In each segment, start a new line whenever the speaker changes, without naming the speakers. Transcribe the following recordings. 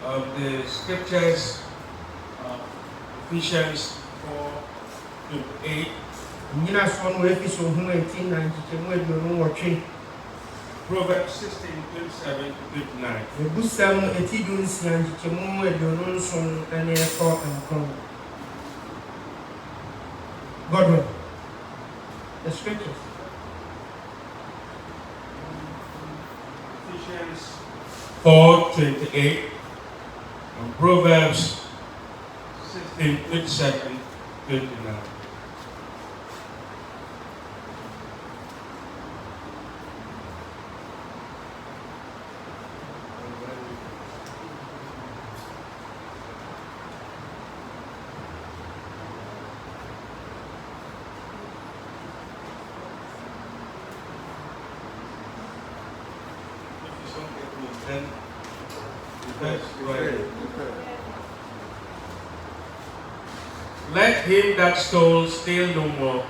of the scriptures, Ephesians 4:8. Proverbs 16:27-29.
Godwin, the scriptures.
Ephesians 4:28 and Proverbs 16:27-29. Let him that stole steal no more,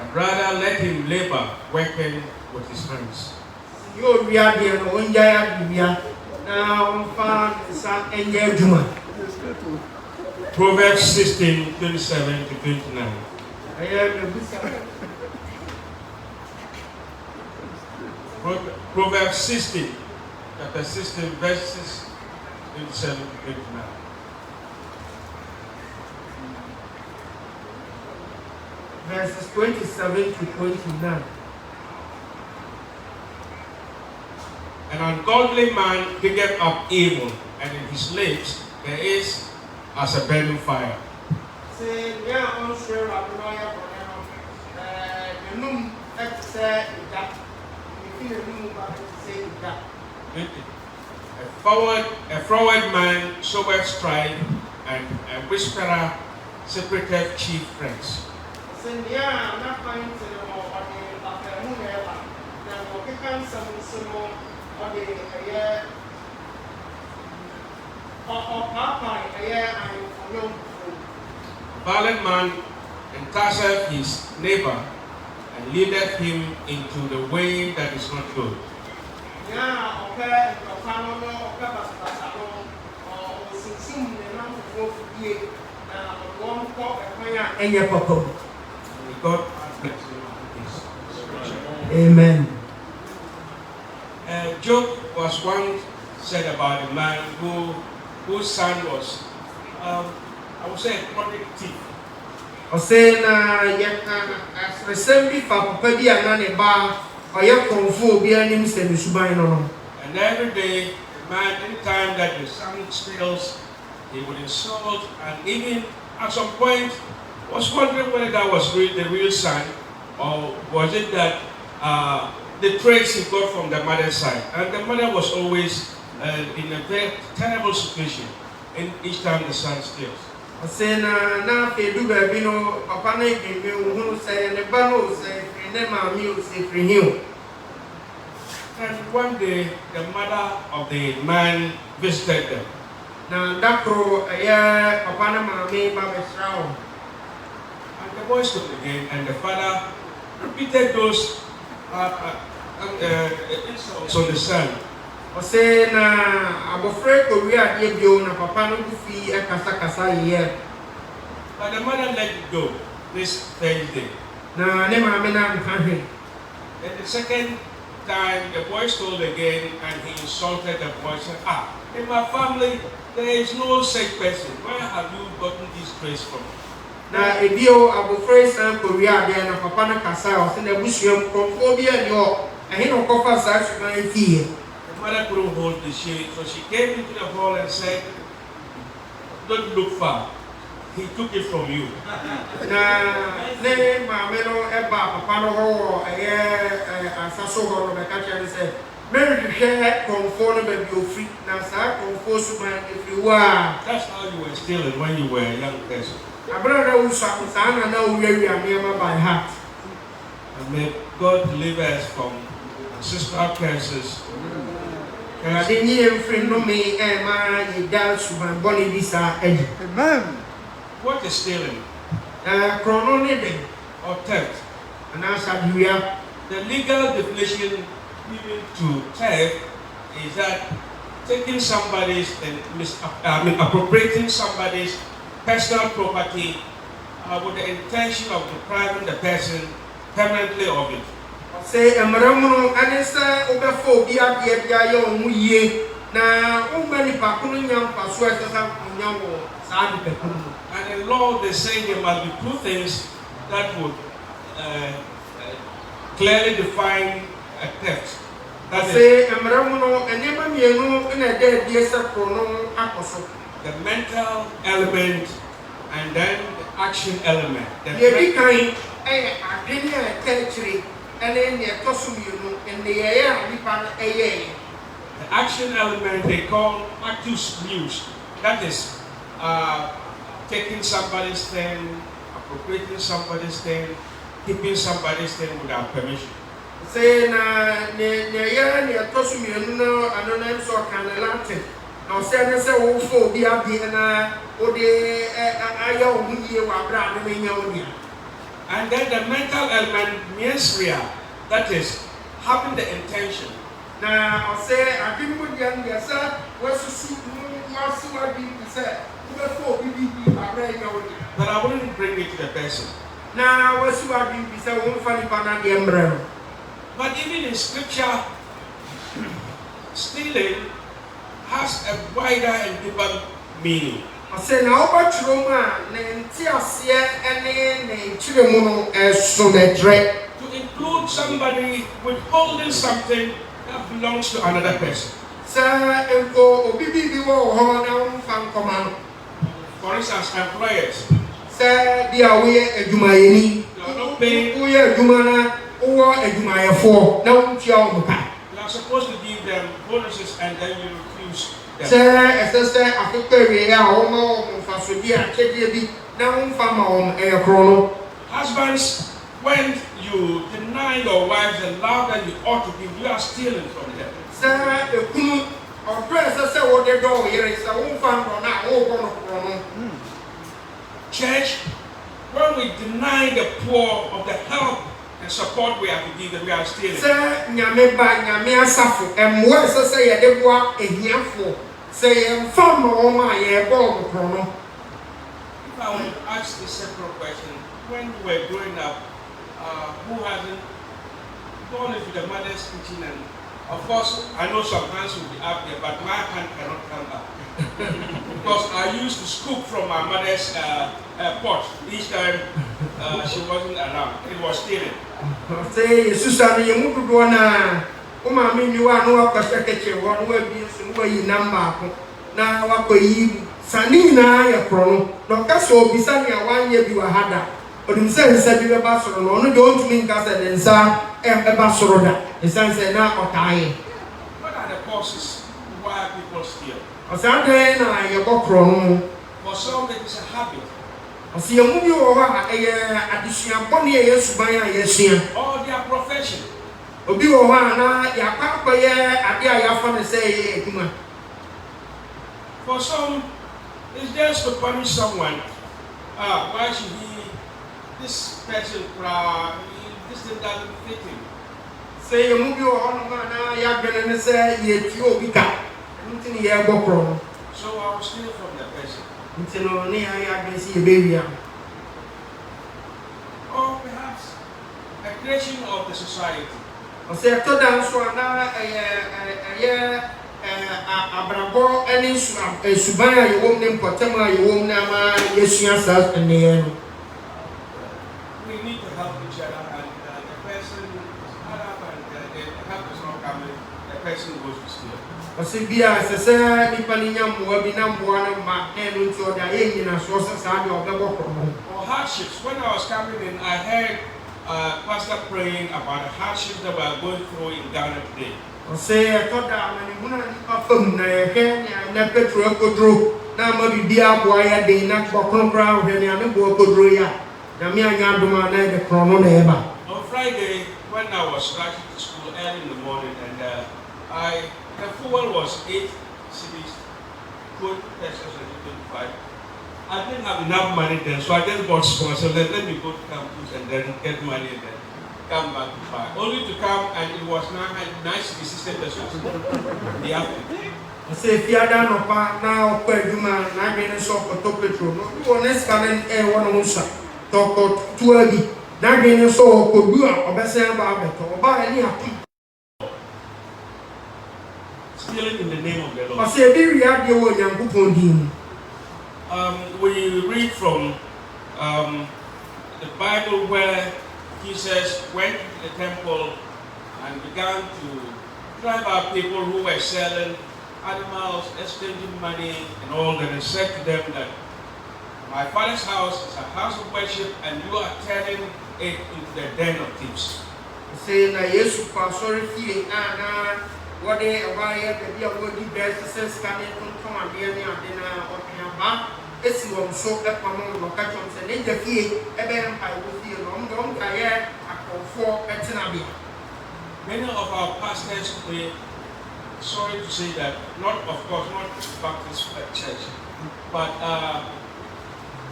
and rather let him labor, working with his hands. Proverbs 16:27-29. Proverbs 16, chapter 16, verses 27-29.
Verses 27-29.
An ungodly man diggeth up evil, and in his lips there is as a burning fire. A froward man soweth strife, and a whisperer separateth chief friends. Violent man entices his neighbor and leadeth him into the way that is not good. God bless you.
Amen.
Job was once said about a man whose son was, I would say, a chronic thief.
And
every day, the man, anytime that the son steals, he would insult, and even at some point was wondering whether that was the real son, or was it that the traits he got from the mother's side. And the mother was always in a very terrible situation in each time the son steals. And one day, the mother of the man visited them. And the boy stood again, and the father repeated those insults on the son. But the mother let it go this Thursday. And the second time, the boy stole again, and he insulted the boy, said, in my family, there is no such person. Where have you gotten these traits from?
Na ebio abofre san Korea dia na papa na kasa o se na busuam konfo bia ni o ehe no kofa sa suban fie.
The mother couldn't hold the shade, so she came into the hall and said, don't look far. He took it from you.
Na ne mama no eba papa no ho asaso ho no be ka kire say Mary hwe konfo no be bi ofri na sa konfo suban efri wa.
That's how you were stealing when you were a young person.
And
may God deliver us from ancestral curses.
Amen.
What is stealing?
Or
theft.
The
The legal definition given to theft is that taking somebody's appropriating somebody's personal property with the intention of depriving the person permanently of it.
Say emramuno anesa obefo bi ade bia ye omu yie na umani pakunu nyam paso esasa nyam wo sa de pekunu.
And in law they say there must be two things that would clearly define a theft. That
is emramuno enyema mienu na de die sepro no akoso.
The mental element and then the action element.
Ye kan adwene a tenchiri ene ne tosumienu ene ye nipa eye.
The action element they call actus reus. That is taking somebody's thing, appropriating somebody's thing, keeping somebody's thing without permission.
Say na ne tosumienu no anonem so kanelate. Now say na say wo fo bi abi na o de aya omuye wa bra na nya onia.
And then the mental element means real. That is having the intention.
Now I say I didn't put the answer. What's the soup? What's the be say?
But I wouldn't bring it to the person.
Now what's the be say? Won't find the umbrella.
But even in scripture, stealing has a wider and deeper meaning.
I say now about Roma, Nantiasia and then Chiramono as so that dread.
To include somebody withholding something that belongs to another person.
Sir, and go Bibi Horn from command.
For instance, employers.
Sir, they are away a Jumayeni.
They are not paying.
We are Jumana or a Jumaya for. Now,
you are supposed to give them bonuses and then you refuse them.
Sir, as I say, I think we are almost for Sudia, Chedi, now from a chrono.
Husbands, when you deny your wives the love that you ought to give, you are stealing from them.
Sir, the Kunu or dress, I say, what they do here is a woman from now, oh,
church, when we deny the poor of the help and support we have to give them, we are stealing.
Sir, Nyameba, Nyamia Safu, and what I say, they walk a handful. Say, I'm from my bomb chrono.
If I would ask the simple question, when we were growing up, who hasn't gone into the mother's kitchen? And of course, I know some hands will be up there, but my hand cannot come up. Because I used to scoop from my mother's pot each time she wasn't around. It was stealing.
Say, Susan, you move to go now. Uma mean you are no question, one way be some number. Now, what could you? Sanina, ya chrono, no castle be Sanya 1 year you had that. But himself said you a Barcelona, only don't mean Casa and Sa and a Barcelona. The son said, now or tie.
What are the causes why people steal?
A Sunday, I go chrono.
For some, it is a habit.
I see a movie over a additional 1 year, yes, by a yes,
or their profession.
Obi Ohana, ya papa, ya, I often say,
for some, it's just to punish someone. Why should this person cry? This thing doesn't fit him.
Say a movie or Honor, ya gonna say, yet you be cut. Until you have go.
So I will steal from the person.
Until only I can see a baby.
Or perhaps a creation of the society.
I say, I told them so now Abrabo any Subaya, you won't name Potama, you won't name yes, yes, and the end.
We need to help each other, and the person is not up, and the help is not coming, the person goes to steal.
I say, Bia, as I say, Nipaniam, Wabinam, one of my hand into the Indian sources of the work.
Or hardships. When I was coming in, I heard Pastor praying about the hardships that we are going through in Ghana today.
I say, I thought that when you from the never through now, maybe be a boy a day, not for crown, and I never go through ya. Namia Yaduma, the chrono neighbor.
On Friday, when I was rushing to school early in the morning, and the fuel was 8 cities, good pesos and 25. I didn't have enough money then, so I just bought small. So let me go to campus and then get money and then come back to buy. Only to come and it was not a nice system that the apple.
I say if you are done now, where you man, I mean, so for top petrol. No, you want to scan and one on shot. Talk to early. Now, getting so could do a best about it or buy any apple.
Stealing in the name of the Lord.
I say, be react your own young people.
We read from the Bible where Jesus went to the temple and began to drive out people who were selling animals, exchanging money, and all that, and said to them that my Father's house is a house of worship, and you are turning it into the den of thieves.
Say, na Yesu pastor feeling, what they are the dear would best sense coming from a dear dinner or Yamba. It's one so that Mamma Locatons and in the fee, a bear I will feel long, I call for Etanabia.
Many of our pastors, we sorry to say that, not of course, not Baptist church, but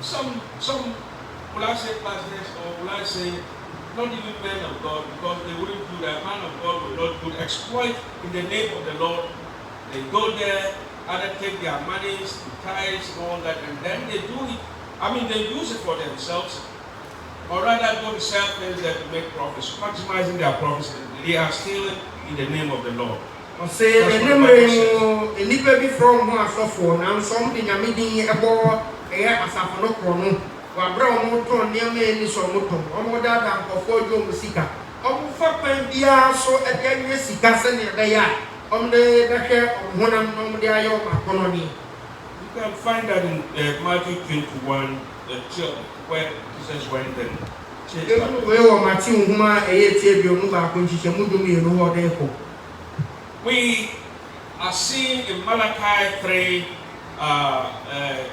some will I say pastors or will I say not even men of God, because they wouldn't do that. Man of God will not do exploit in the name of the Lord. They go there, either take their monies, tithes, and all that, and then they do it. I mean, they use it for themselves, or rather go to sell things that make profits, maximizing their profits. They are stealing in the name of the Lord.
I say, remember, in the from one so for now, something I mean about a year as a no Brown motor near me in this motor, or more than for your musica. Oh, for Pendia, so at the end, Sika, they are on the hair of one and on the eye of economy.
You can find that in Matthew 21, the church, where Jesus went and we are seeing in Malachi 3,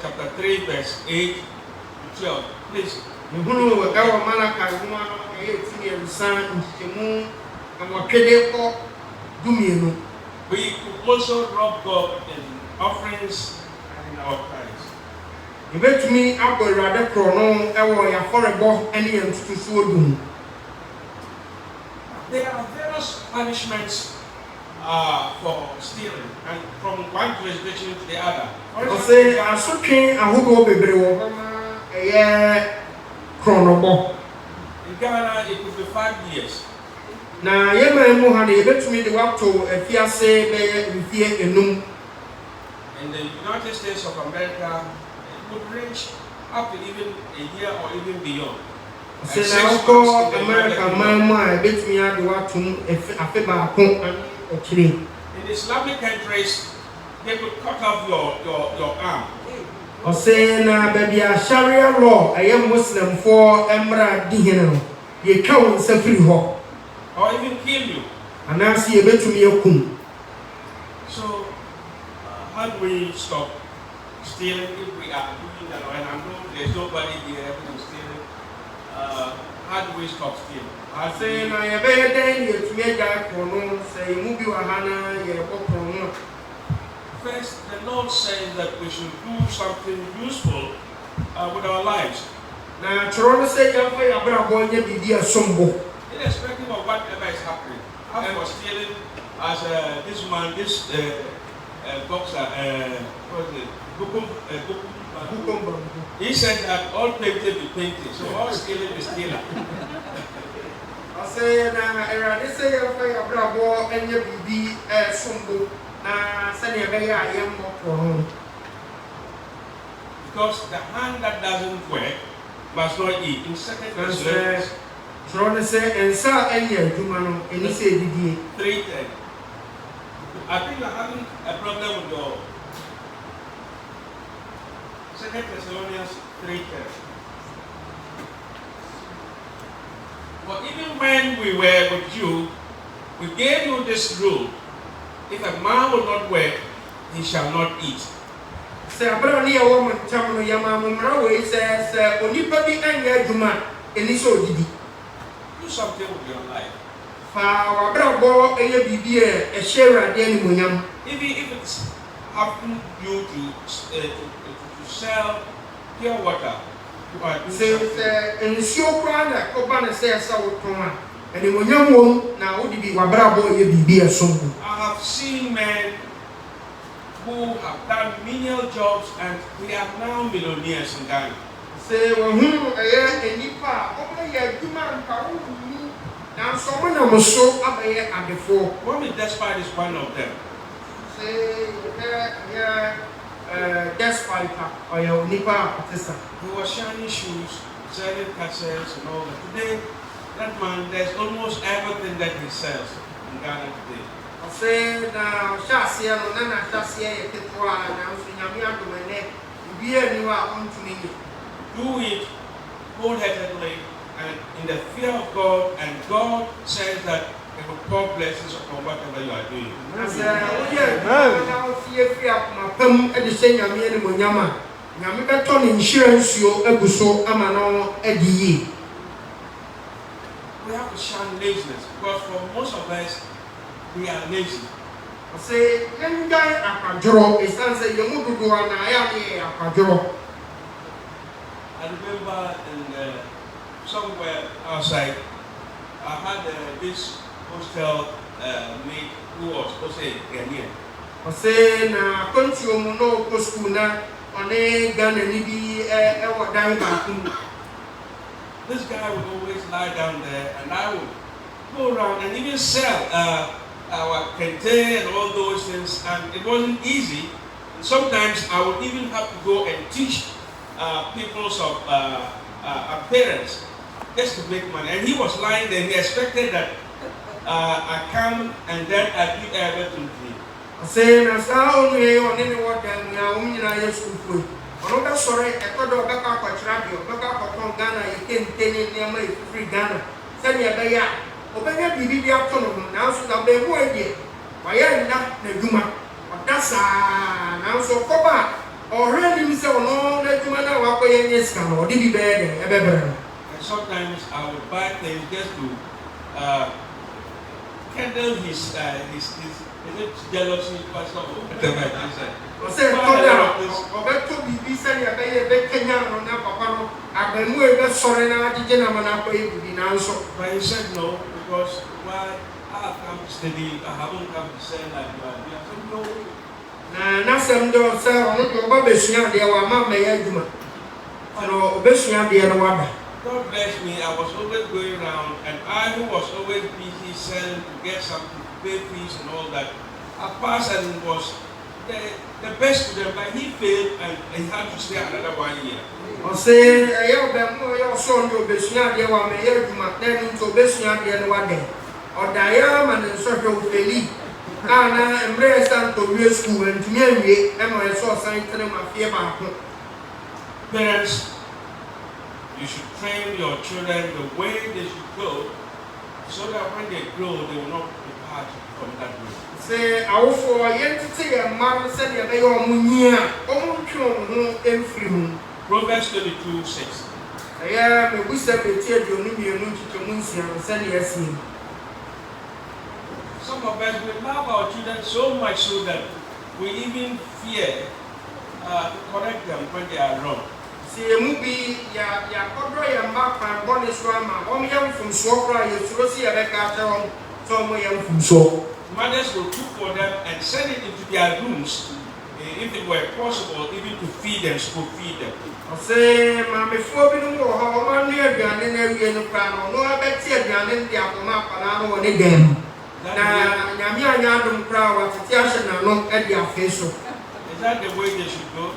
chapter 3, verse 8 to 12. Please. We could also rob God in offerings and in our tithes.
You bet me up with rather chrono, a horrible any and to so.
There are various punishments for stealing, and from one jurisdiction to the other.
I say, I so keen, I would go be a year chrono.
In Ghana, it could be 5 years.
Now, Yema Mohani, bet me the walk to a fiancé, fear enum.
In the United States of America, it would range up to even a year or even beyond.
Say now, go America, my bet me at the walk to a feba.
In Islamic countries, they could cut off your arm.
I say, now, baby, a Sharia law, I am Muslim for Emra Dihino. You can't suffer ho.
Or even kill you.
And I see a bit to me a kum.
So, how do we stop stealing if we are doing that? And I know there's nobody here who is stealing. How do we stop stealing?
I say, now, you better than you to make that chrono, say, move your hana, you chrono.
First, the Lord says that we should do something useful with our lives.
Now, Toronto said, you're going to be a sumbo.
Irrespective of whatever is happening. I was stealing as this man, this boxer, what is it? He said that all painted be painted, so all stealing is stealing.
I say, now, they say, you're going to be a sumbo.
Because the hand that doesn't work must not eat. In second verse,
Toronto say, and sir, any Jumano, and he said,
3:10. I think you're having a problem with your Second Thessalonians 3:10. But even when we were with you, we gave you this rule: if a man will not work, he shall not eat.
Say, a brother near woman, Tamano Yamamura says, only baby and your Juma, and he so did.
Do something with your life.
For brother, a share at the animum.
Even if it's helping you to sell pure water,
says, and so proud that Obama says, so And when young woman now would be Wabrabo, you be a song.
I have seen men who have done menial jobs and we are now millionaires in Ghana.
Say, well, who a nipa, only a human power. Now, someone I'm so up here at the four.
Mommy Despite is one of them.
Say, Despite or your nipa.
He was shining shoes, selling cassettes and all that. Today, that man, there's almost everything that he sells in Ghana today.
I say, now, Shasia, no, Shasia, now, Yamia, be anywhere on to me.
Do it wholeheartedly and in the fear of God, and God says that He will pour blessings upon whatever you are doing.
I say, now, fear my pum at the same Yamia Munyama. Yamika ton insurance, you ebuso, Amano, Eddie.
We have to shun laziness because for most of us, we are lazy.
I say, young guy, a draw, a son say, you move to do an eye, a draw.
I remember in somewhere outside, I had this hostel mate who was also a Ghanaian.
I say, na continue no postuna on a Ghana nibi what dying back.
This guy would always lie down there, and I would go around and even sell our kente and all those things, and it wasn't easy. And sometimes I would even have to go and teach people's of parents just to make money. And he was lying there. He expected that I come and then I give everything to him.
I say, na sa only on any water now, school. Onoga sorry, ekodo beka kwa radio, beka kwa ton Ghana, you can tell near my free Ghana. Send me a baya. Obenya bibi dia tono na so da be ho ade. Waya nda na duma. Odasa na so koba. Already me say ono na duma na wa koye nyeska no, odi bi be de e bebre.
And sometimes I would buy things just to kindle his jealousy, pastor, whatever it is.
I said, Obeto bibi say ya be be Kenya no na papa no abemu e be sore na agije na mana ko e bibi na nso.
But he said no, because why I have come to study, I haven't come to sell like you are. I said no.
Na sem do say ono do ba be sua de wa ma me ya adwuma. Ano obesua de no wada.
God bless me, I was always going around, and I who was always busy selling to get something to pay fees and all that, I passed and was the best to them, but he failed and he had to stay another 1 year.
I say, I have your son to Bessia, de wa me ya adwuma, then to Bessia de no wada. Or Diam and so to Feli. Ana embrace and to real school and to me and I saw sign to them a fear back.
Parents, you should train your children the way they should go, so that when they grow, they will not depart from that way.
Say, I will for identity and man said, you may or munia, every
Proverbs 22:6.
I am a wisdom to tell you, to Munsia and send yes.
Some of us we love our children so much so that we even fear to correct them when they are wrong.
See a movie, ya cover your map and bonus rama, young from Swokra, you throw see a better on some young from so.
Mothers will cook for them and send it into their rooms, if it were possible, even to feed them, school feed them.
I say, Mammy, before we know how one year behind every no crown, no, I bet you behind the map and I know again. Now, Yamia Yadum crowd was a theater and look at their face.
Is that the way they should go?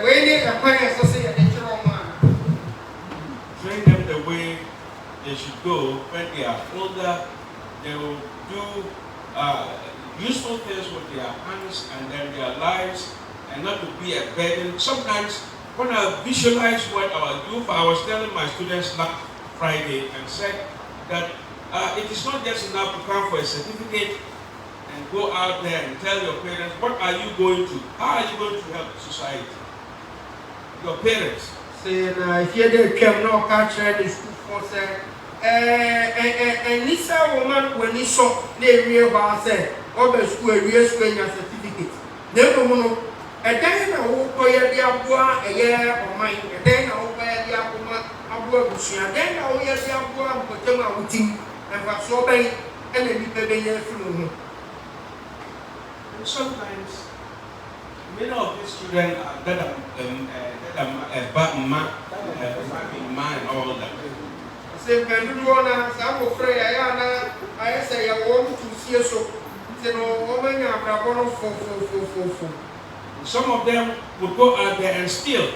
Waiting a quiet society.
Train them the way they should go. When they are older, they will do useful things with their hands and then their lives, and not to be a burden. Sometimes when I visualize what I will do, I was telling my students last Friday and said that it is not just enough to come for a certificate and go out there and tell your parents, what are you going to, how are you going to help society? Your parents.
Say, if you did come no catch the school for say, and this woman when he saw the real bar said, or the school, real school certificate. Never know. And then I will pay the Abua a year or mine, and then I will pay the Abua, and then I will get the Abua and put them out with him. And for so many, and then you pay your food.
And sometimes many of these children are that are bad man and all that.
Say, when you want to, I'm afraid I say I want to see so.
Some of them would go out there and steal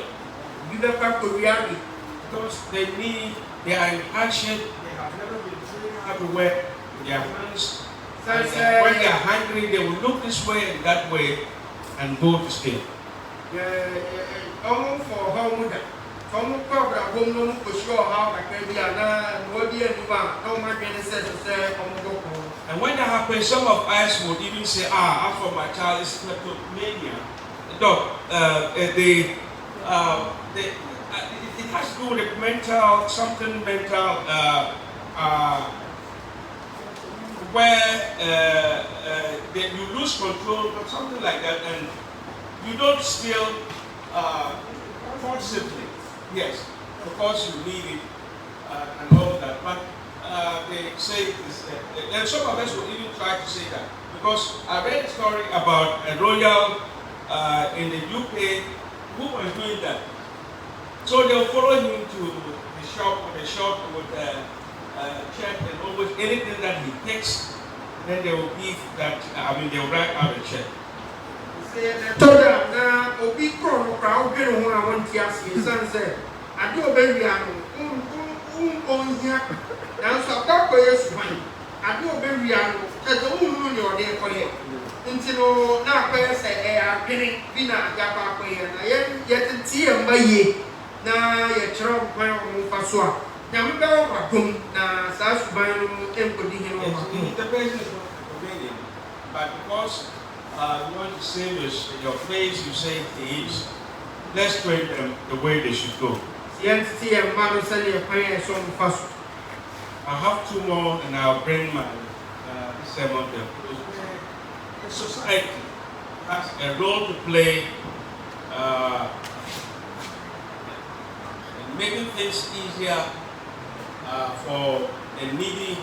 because they are in hardship, they have never been trained how to work with their hands. And when they are hungry, they will look this way and that way and go to steal. And when that happens, some of us would even say, after my child is kleptomania. No, it has to do with mental, something mental, where you lose control or something like that, and you don't steal forcibly. Yes, of course you need it and all that, but they say this, and some of us will even try to say that, because I read a story about a royal in the UK who was doing that. So they'll follow him to the shop with a check and always anything that he takes, then they will give that, they will write out a check. But because you want to save your place, you say he is. Let's train them the way they should go. I have two more and I'll bring my sermon to close. The society has a role to play in making things easier for the needy,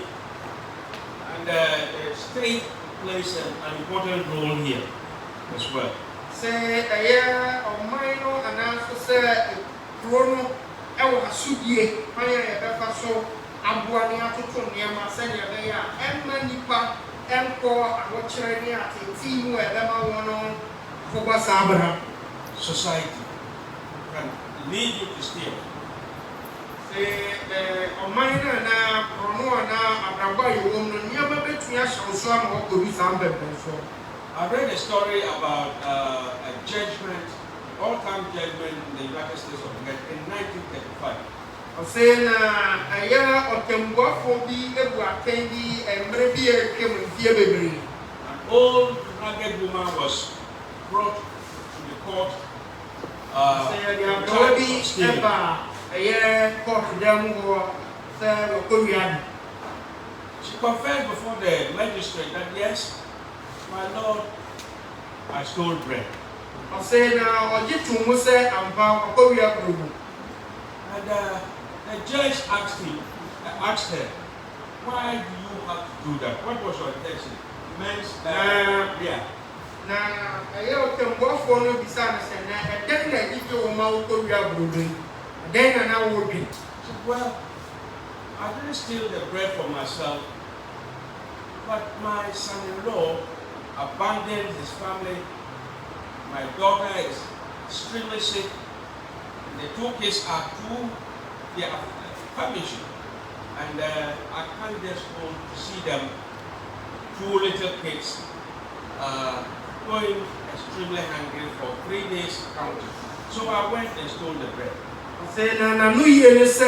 and the state plays an important role here as well.
Say a year or minor and answer say Chrono Ewa Sudie, Paya so Abuania to Niama Senya Bea, and Manipa, and Core, and what China, team where Lema one for Basabra.
Society can lead you to steal.
Say a minor now, Chrono now, Abraba, you won't never bet me. I shall some of the resample.
I read a story about a judgment, all-time judgment in the United States of America in 1935.
I say, a year or 10 work for be able to attend and maybe a came in Fiebre.
An old rugged woman was brought to the court.
A year court them or Korean.
She confessed before the magistrate that yes, my Lord, I stole bread.
I say now, I get to Muse and Power Korea.
And the judge asked her, why do you have to do that? What was your intention? Yeah.
Now, I can work for no business and then I give you a mouth Korea brooding. Then I now working.
She said, well, I didn't steal the bread for myself, but my son-in-law abandoned his family. My daughter is extremely sick. The two kids are famishing. And I can't just go to see them, two little kids, going extremely hungry for 3 days counting. So I went and stole the bread.
I say, no, New Year is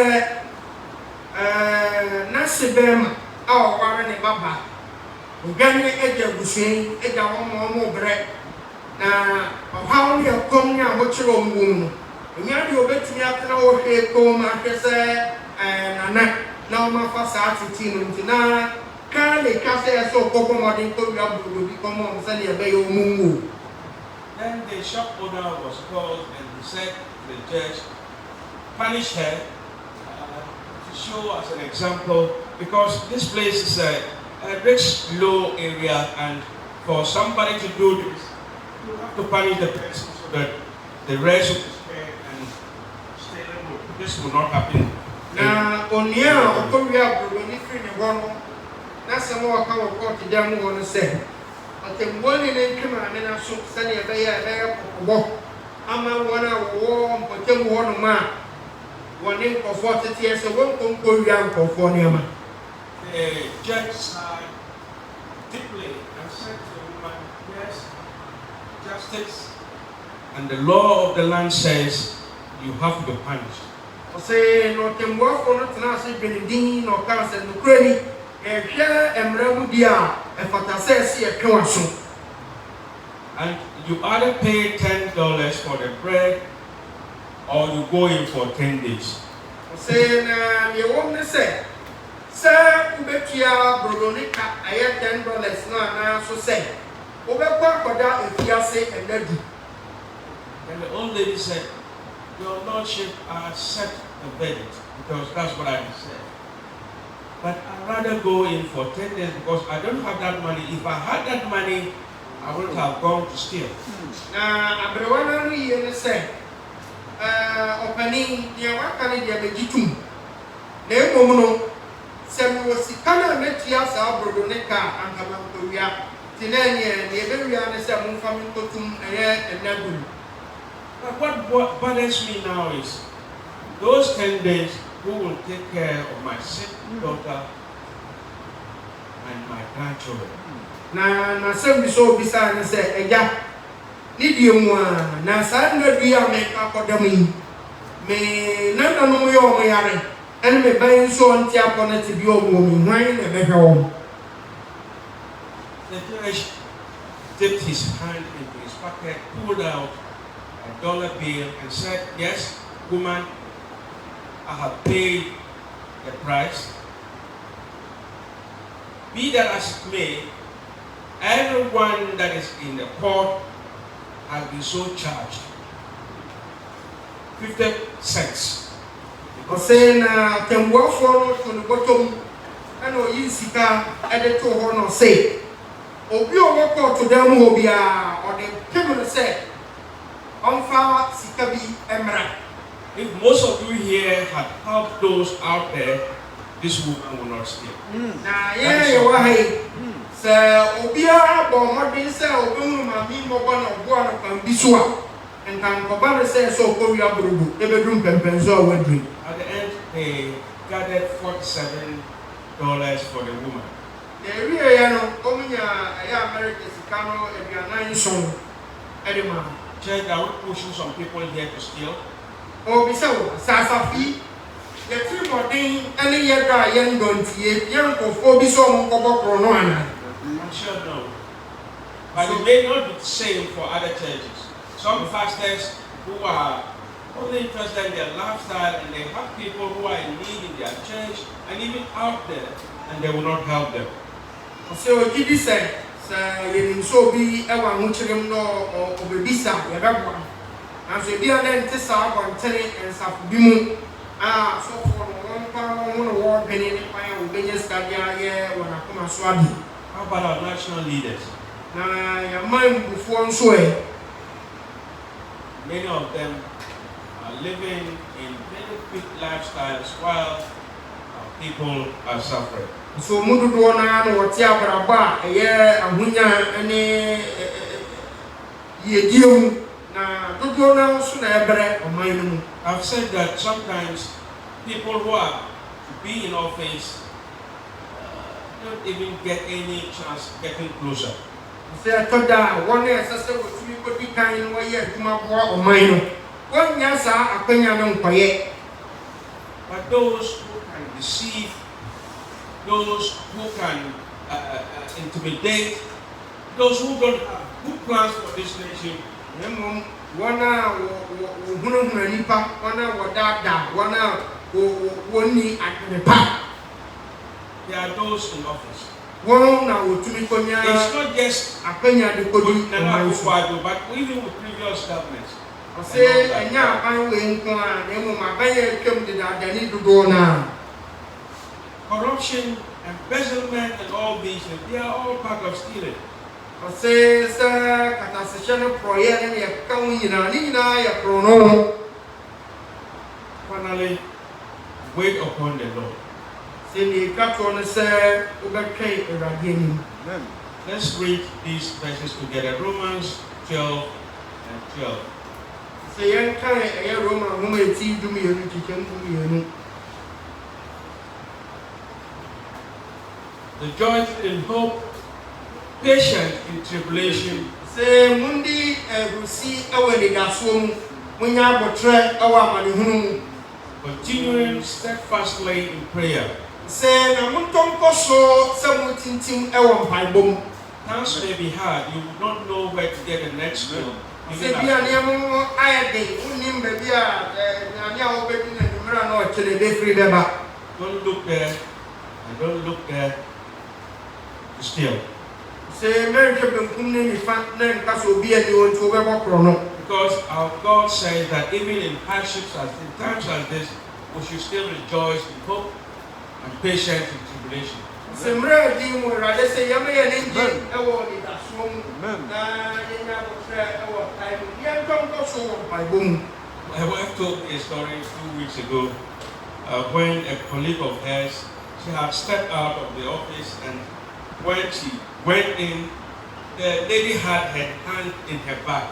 Nasi Bema, our Warren Baba. We got me a Bushing, a more bread. Now, how we are coming out with your own wound. And you have your bet me after our head, come, I say, and now my facade to now. Can they cast so commoding to become on Sunday Bay or Mungu?
Then the shop owner was called and he said to the judge, punish her to show as an example because this place is a rich, low area, and for somebody to do this, you have to punish the person so that the rest will be spared and this will not happen.
Na onia okoria broni free ne hono na samo aka wo court dem no say atemboni ne ntwema ne na so sane e be ya kokobọ ama wona wo mpotem hono ma woni nkofo tete se won konkowia nkofo ne ma
the judge side deeply and said to the woman, yes, justice and the law of the land says you have to be punished.
Say no tembo for not na se benedin no cancer no kreni e hwe emramu dia e fatase se e twaso.
And you either pay $10 for the bread or you go in for 10 days.
Say na me won say sir ubetia brodonika aye $10 na so say obekwa koda efiase enadu.
And the old lady said, your lordship, I accept the verdict because that's what I said. But I'd rather go in for 10 days because I don't have that money. If I had that money, I wouldn't have gone to steal.
Na abrewana ni yene say opani dia wakani dia begitum na emomuno se mi wosikana metia sa brodonika ankama ntowia tinanye ne ebewia ne se mumfa mintotum enagulu.
But what bothers me now is those 10 days, who will take care of my sick daughter and my grandchildren?
Na sem biso bisa ne se eja ni die mu na sa na dua me ka kodam me na no mo yo mo yare en me ban so nti akona ti bi o mo mi hwan na be hwe.
The judge dipped his hand into his pocket, pulled out $1 bill and said, yes, woman, I have paid the price. Be that as it may, everyone that is in the court has been so charged. 50 cents.
Say na tembo for to the bottom and o yisika ede to ho no say obi o wo court to dem ho bia o de kemno say onfa sika bi emra.
If most of you here had helped those out there, this woman will not steal.
Na ye wa hai se obia bo modin se obi hu ma mi mo bo na bo na kan bisua enkan ko ba se so ko wi abrudu e bedrum pempenzo wadri.
At the end, they gathered $47 for the woman.
The area no omunya ya America sikano eduanan so edema.
Church, are we pushing some people here to steal?
Oh, bisawo sasafi the three modern any year da yen don't ye yen ko fo biso mo ko bokro no ana.
I'm sure no. But it may not be the same for other churches. Some pastors who are only interested in their lifestyle and they have people who are in need in their church and even out there and they will not help them.
So gidi say yen so bi e wa ho kirem no obebisa ye bebo. And so bi ana nti sa abontene ensafo bi mu so for no pa no wo beni ni pa ya obenye stadia ye wona kuma so abi.
How about our national leaders?
Na ya man bufuo nso e.
Many of them are living in very quick lifestyles while people are suffering.
So mududo na no wote abraba eye ahunya ene yediem na dudo na so na ebre oman no mu.
I've said that sometimes people who are to be in office don't even get any chance getting closer.
Say toda one sese wotumi kodi kan no ye aduma boa oman no. Wonya sa apanya no nkoye.
But those who can deceive, those who can intimidate, those who don't have good plans for this nation,
wana hunu nipa wana wadada wana woni adepa.
There are those in office.
It's
not just
apenya de kodi
but even with previous governments.
Say enya ban we nko a na mu mabanye twem de da dani dodo na.
corruption, embezzlement, and all these things, they are all part of stealing. Finally, wait upon the Lord. Let's read these verses together. Romans 12 and 12. Rejoice in hope, patient in tribulation, continuing steadfastly in prayer. Times may be hard, you will not know where to get the next meal. Don't look there, and don't look there to steal. Because our God says that even in hardships, in times like this, we should still rejoice in hope and patience in tribulation.
Amen.
My wife told me a story 2 weeks ago when a colleague of hers, she had stepped out of the office, and when she went in, the lady had her hand in her bag.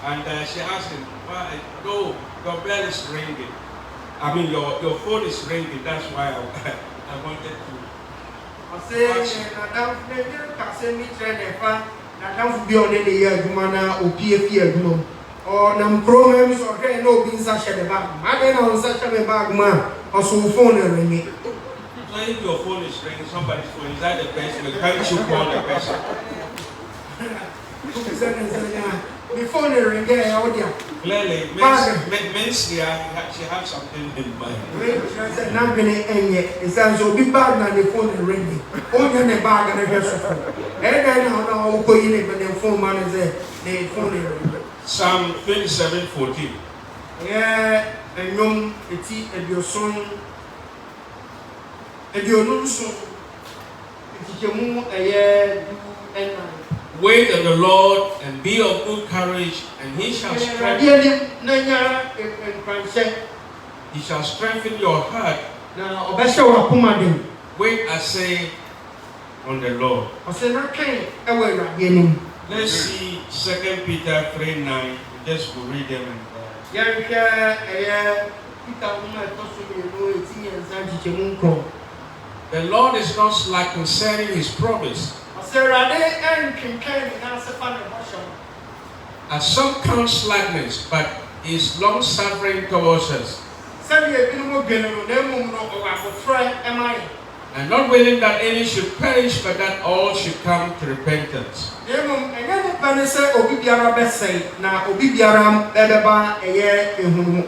And she asked him, "Why? No, your bell is ringing. I mean, your phone is ringing. That's why I wanted to." So if your phone is ringing, somebody's phone, is that the best way? Can't you call the person? Clearly, means she had something in mind. Psalm 27:14. Wait on the Lord and be of good courage, and He shall strengthen your heart. Wait, I say, on the Lord. Let's see 2 Peter 3:9. Just will read them. The Lord is not slack concerning His promise, as some count slackness, but is long-suffering towards us, and not willing that any should perish, but that all should come to repentance.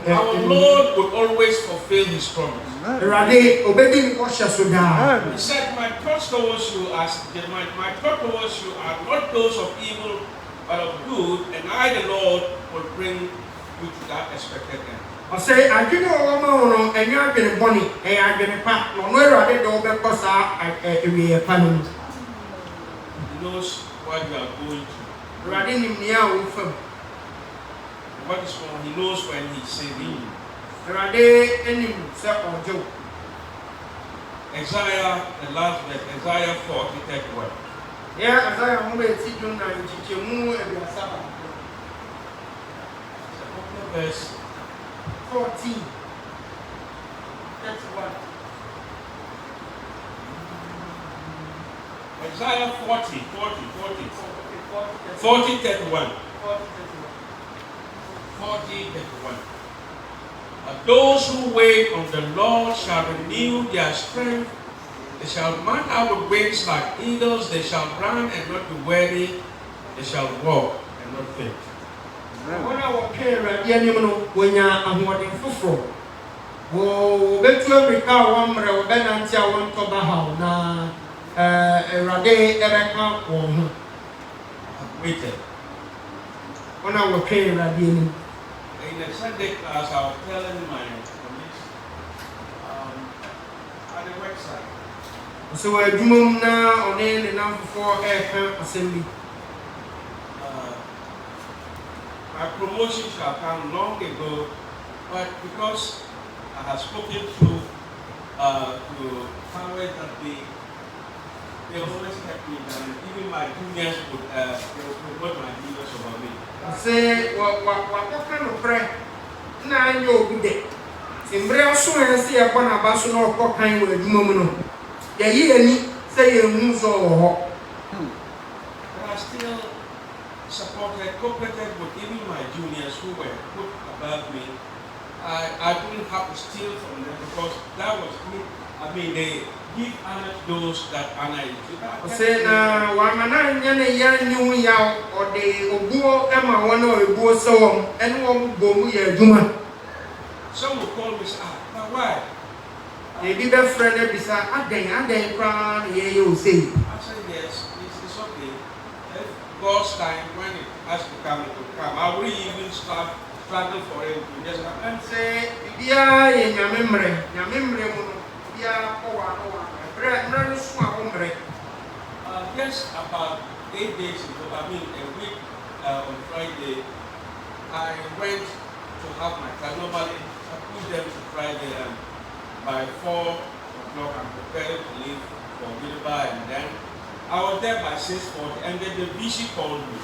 Our Lord will always fulfill His promise. He said, "My thoughts towards you are not those of evil, but of good, and I, the Lord, will bring you to that expected end." He knows what you are going through. What is wrong? He knows when He's saving you. Isaiah, the last verse, Isaiah 40:31. Verse
14:31.
Isaiah 40:31. 40:31. Those who wait on the Lord shall renew their strength. They shall mount out with wings like eagles. They shall run and not be weary. They shall walk and not faint. Waited. In the Sunday class, I was telling my colleagues the website.
So adwumam na one ne namfo assembly.
My promotion shall come long ago, but because I have spoken to families that they always kept me down. Even my juniors would they would promote my juniors over me.
Say what kind of prayer? Na anyo ogude. Timbre aso en se e bona ba so na okokan wa adwumam no. Ya yi ani say ehun so wo ho.
But I still supported, cooperated with even my juniors who were put above me. I didn't have to steal from them because that was me. I mean, they give honor to those that honor you.
Say na wa mana nya ne ya nyu ya o de obuo e ma won o ebuo so won ene wo go mu ya adwuma.
Some will call me, but why?
They be be friend e bisa aden kwa ye you say.
I said, yes, it's okay. If God's time, when it has to come, it will come. I will even start struggle for it. Just
And say, Bia ye nyamemre mu no. Bia o wa. Brand swa umre.
Just about 8 days ago, I mean a week on Friday, I went to have my class. Normally, I put them to Friday, and by 4 o'clock, I'm prepared to leave for Wilbur, and then I was there by 6:40, and then the VC called me.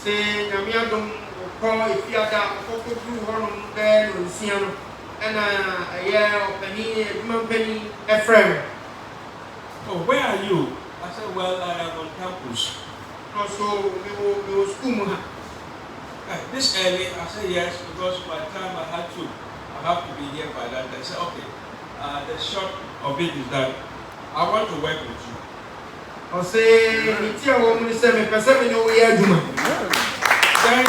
Say, Namia don't call if you are down for one bed or Siano, and a year of penny, a friend.
Oh, where are you? I said, well, I am on campus.
Also, we will school.
This early, I said yes, because by the time I have to be here by that. I said, okay. The short of it is that I want to work with you.
I say, it's your woman, 7% no way.
Then,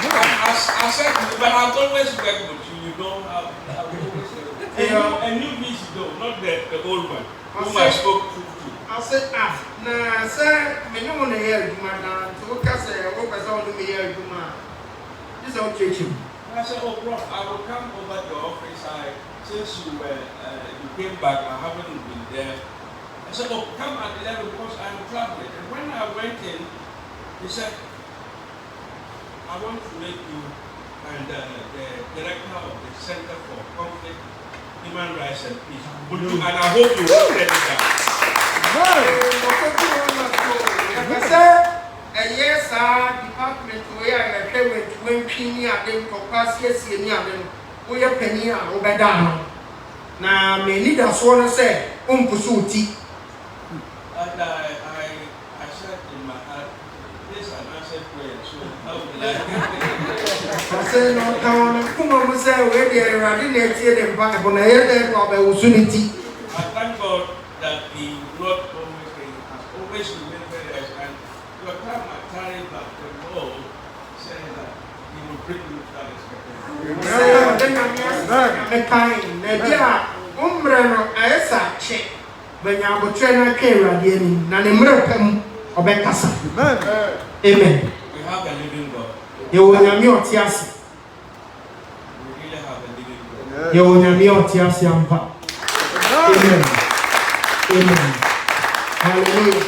I said, but I've always worked with you. You don't have a new VC though, not the old one, whom I spoke to.
I said, nah, sir, me no one here, man. So, because I work as all the year, this is all teaching.
I said, oh, bro, I will come over to your office. Since you came back, I haven't been there. I said, oh, come at 11 because I'm traveling. And when I went in, he said, I want to make you and the director of the Center for Conflict, Human Rights and Peace. And I hope you will get it down.
Yes, department where I went when Penny and then capacity we are penny over down. Now, may need us want to say, Pursuti.
And I said in my heart, this is an answered prayer, so how will I?
I said, no, come on, say, where they are running next year, the back on the head of opportunity.
I thank God that He will not always remember us, and your time I carry back the Lord saying that He will bring you to that expectation.
I'm kind, Nadia, Umbrano, I said, check. When you are trainer, Karen, Nanimurpem, or Becassa. Amen.
We have a living God.
You will have your tiasi.
We really have a living God.
You will have your tiasi. Amen. Amen. Hallelujah.